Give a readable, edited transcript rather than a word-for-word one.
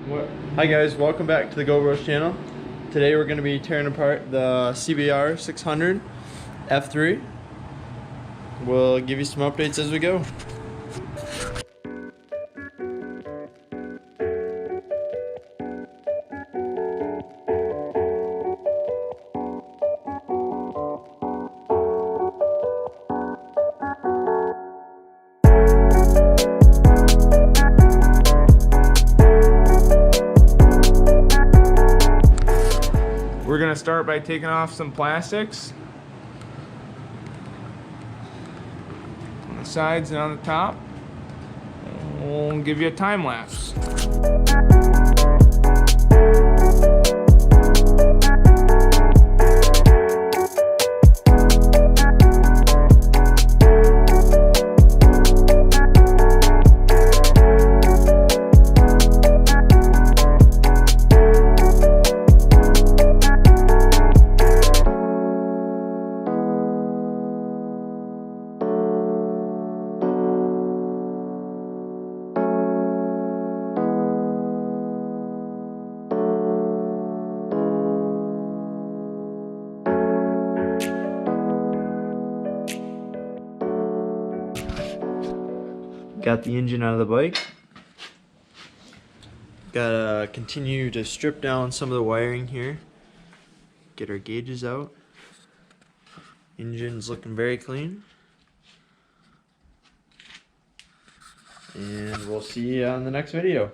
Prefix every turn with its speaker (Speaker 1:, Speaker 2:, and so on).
Speaker 1: Hi guys, welcome back to the GoBros channel. Today we're going to be tearing apart the CBR600 F3. We'll give you some updates as we go.
Speaker 2: We're going to start by taking off some plastics on the sides and on the top. We'll give you a time lapse.
Speaker 1: Got the engine out of the bike. Gotta continue to strip down some of the wiring here. Get our gauges out. Engine's looking very clean. And we'll see you on the next video.